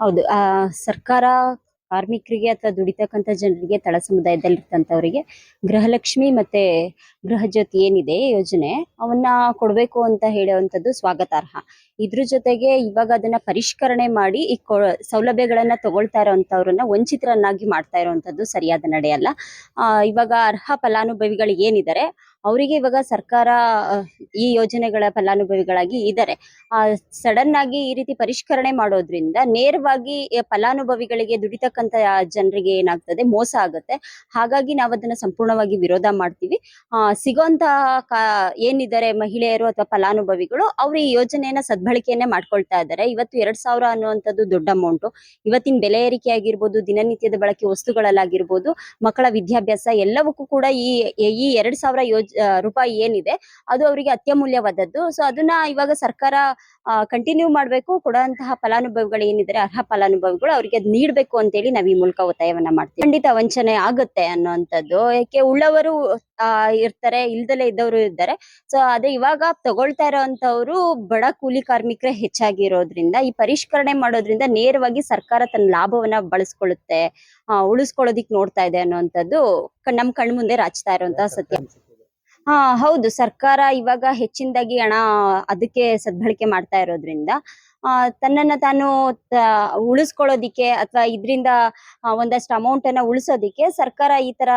ಹೌದು. ಸರ್ಕಾರ ಕಾರ್ಮಿಕರಿಗೆ ಅಥವಾ ದುಡಿತಕ್ಕಂಥ ಜನರಿಗೆ ತಳ ಸಮುದಾಯದಲ್ಲಿರ್ತಂಥವರಿಗೆ ಗೃಹಲಕ್ಷ್ಮಿ ಮತ್ತೆ ಗೃಹಜ್ಯೋತಿ ಏನಿದೆ ಯೋಜನೆ ಅವನ್ನ ಕೊಡಬೇಕು ಅಂತ ಹೇಳುವಂಥದ್ದು ಸ್ವಾಗತಾರ್ಹ. ಇದ್ರ ಜೊತೆಗೆ ಇವಾಗ ಅದನ್ನ ಪರಿಷ್ಕರಣೆ ಮಾಡಿ ಈ ಸೌಲಭ್ಯಗಳನ್ನ ತಗೊಳ್ತಾ ಇರೋಂಥವ್ರನ್ನ ವಂಚಿತರನ್ನಾಗಿ ಮಾಡ್ತಾ ಇರುವಂತದ್ದು ಸರಿಯಾದ ನಡೆಯಲ್ಲ. ಇವಾಗ ಅರ್ಹ ಫಲಾನುಭವಿಗಳು ಏನಿದ್ದಾರೆ ಅವರಿಗೆ ಇವಾಗ ಸರ್ಕಾರ ಈ ಯೋಜನೆಗಳ ಫಲಾನುಭವಿಗಳಾಗಿ ಇದ್ದಾರೆ. ಸಡನ್ ಆಗಿ ಈ ರೀತಿ ಪರಿಷ್ಕರಣೆ ಮಾಡೋದ್ರಿಂದ ನೇರವಾಗಿ ಫಲಾನುಭವಿಗಳಿಗೆ ದುಡಿತಕ್ಕಂತ ಜನರಿಗೆ ಏನಾಗ್ತದೆ ಮೋಸ ಆಗುತ್ತೆ. ಹಾಗಾಗಿ ನಾವು ಅದನ್ನ ಸಂಪೂರ್ಣವಾಗಿ ವಿರೋಧ ಮಾಡ್ತೀವಿ. ಸಿಗೋಂತಹ ಏನಿದ್ದಾರೆ ಮಹಿಳೆಯರು ಅಥವಾ ಫಲಾನುಭವಿಗಳು ಅವರು ಈ ಯೋಜನೆಯನ್ನ ಸದ್ಬಳಕೆಯನ್ನೇ ಮಾಡ್ಕೊಳ್ತಾ ಇದ್ದಾರೆ. ಇವತ್ತು 2,000 ಅನ್ನುವಂಥದ್ದು ದೊಡ್ಡ ಅಮೌಂಟ್. ಇವತ್ತಿನ ಬೆಲೆ ಏರಿಕೆ ಆಗಿರ್ಬೋದು, ದಿನನಿತ್ಯದ ಬಳಕೆ ವಸ್ತುಗಳಲ್ಲಾಗಿರ್ಬೋದು, ಮಕ್ಕಳ ವಿದ್ಯಾಭ್ಯಾಸ ಎಲ್ಲವಕ್ಕೂ ಕೂಡ ಈ 2,000 ರೂಪಾಯಿ ಏನಿದೆ ಅದು ಅವರಿಗೆ ಅತ್ಯಮೂಲ್ಯವಾದದ್ದು. ಸೊ ಅದನ್ನ ಇವಾಗ ಸರ್ಕಾರ ಕಂಟಿನ್ಯೂ ಮಾಡಬೇಕು. ಕೊಡುವಂತಹ ಫಲಾನುಭವಿಗಳು ಏನಿದ್ದಾರೆ ಅರ್ಹ ಫಲಾನುಭವಿಗಳು ಅವರಿಗೆ ಅದ್ ನೀಡಬೇಕು ಅಂತೇಳಿ ನಾವು ಈ ಮೂಲಕ ಒತ್ತಾಯವನ್ನ ಮಾಡ್ತೀವಿ. ಖಂಡಿತ ವಂಚನೆ ಆಗುತ್ತೆ ಅನ್ನೋಂಥದ್ದು. ಯಾಕೆ ಉಳ್ಳವರು ಇರ್ತಾರೆ, ಇಲ್ದಲೇ ಇದ್ದವರು ಇದ್ದಾರೆ. ಸೊ ಅದೇ ಇವಾಗ ತಗೊಳ್ತಾ ಇರೋಂಥವ್ರು ಬಡ ಕೂಲಿ ಕಾರ್ಮಿಕರೇ ಹೆಚ್ಚಾಗಿರೋದ್ರಿಂದ ಈ ಪರಿಷ್ಕರಣೆ ಮಾಡೋದ್ರಿಂದ ನೇರವಾಗಿ ಸರ್ಕಾರ ತನ್ನ ಲಾಭವನ್ನ ಬಳಸ್ಕೊಳ್ಳುತ್ತೆ, ಉಳಿಸ್ಕೊಳ್ಳೋದಿಕ್ ನೋಡ್ತಾ ಇದೆ ಅನ್ನೋಂಥದ್ದು ನಮ್ ಕಣ್ಮುಂದೆ ರಾಚ್ತಾ ಇರುವಂತಹ ಸತ್ಯ. ಹೌದು. ಸರ್ಕಾರ ಇವಾಗ ಹೆಚ್ಚಿನದಾಗಿ ಹಣ ಅದಕ್ಕೆ ಸದ್ಬಳಕೆ ಮಾಡ್ತಾ ಇರೋದ್ರಿಂದ ತನ್ನನ್ನ ತಾನು ಉಳಿಸ್ಕೊಳ್ಳೋದಿಕ್ಕೆ ಅಥವಾ ಇದರಿಂದ ಒಂದಷ್ಟು ಅಮೌಂಟ್ ಅನ್ನ ಉಳಿಸೋದಿಕ್ಕೆ ಸರ್ಕಾರ ಈ ತರ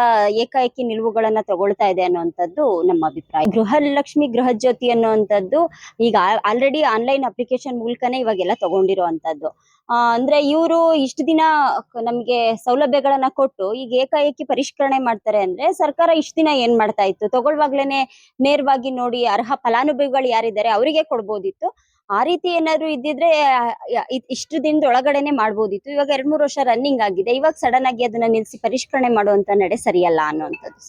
ಏಕಾಏಕಿ ನಿಲುವುಗಳನ್ನ ತಗೊಳ್ತಾ ಇದೆ ಅನ್ನುವಂಥದ್ದು ನಮ್ಮ ಅಭಿಪ್ರಾಯ. ಗೃಹಲಕ್ಷ್ಮಿ ಗೃಹಜ್ಯೋತಿ ಅನ್ನುವಂಥದ್ದು ಈಗ ಆಲ್ರೆಡಿ ಆನ್ಲೈನ್ ಅಪ್ಲಿಕೇಶನ್ ಮೂಲಕನೇ ಇವಾಗೆಲ್ಲ ತಗೊಂಡಿರುವಂತದ್ದು. ಅಂದ್ರೆ ಇವರು ಇಷ್ಟು ದಿನ ನಮ್ಗೆ ಸೌಲಭ್ಯಗಳನ್ನ ಕೊಟ್ಟು ಈಗ ಏಕಾಏಕಿ ಪರಿಷ್ಕರಣೆ ಮಾಡ್ತಾರೆ ಅಂದ್ರೆ ಸರ್ಕಾರ ಇಷ್ಟು ದಿನ ಏನ್ ಮಾಡ್ತಾ ಇತ್ತು? ತಗೊಳ್ವಾಗ್ಲೇನೆ ನೇರವಾಗಿ ನೋಡಿ ಅರ್ಹ ಫಲಾನುಭವಿಗಳು ಯಾರಿದ್ದಾರೆ ಅವರಿಗೆ ಕೊಡ್ಬೋದಿತ್ತು. ಆ ರೀತಿ ಏನಾದ್ರು ಇದ್ದಿದ್ರೆ ಇಷ್ಟು ದಿನದ ಒಳಗಡೆನೆ ಮಾಡ್ಬೋದಿತ್ತು. ಇವಾಗ 2-3 ವರ್ಷ ರನ್ನಿಂಗ್ ಆಗಿದೆ. ಇವಾಗ ಸಡನ್ ಆಗಿ ಅದನ್ನ ನಿಲ್ಸಿ ಪರಿಷ್ಕರಣೆ ಮಾಡುವಂತ ನಡೆ ಸರಿಯಲ್ಲ ಅನ್ನುವಂಥದ್ದು.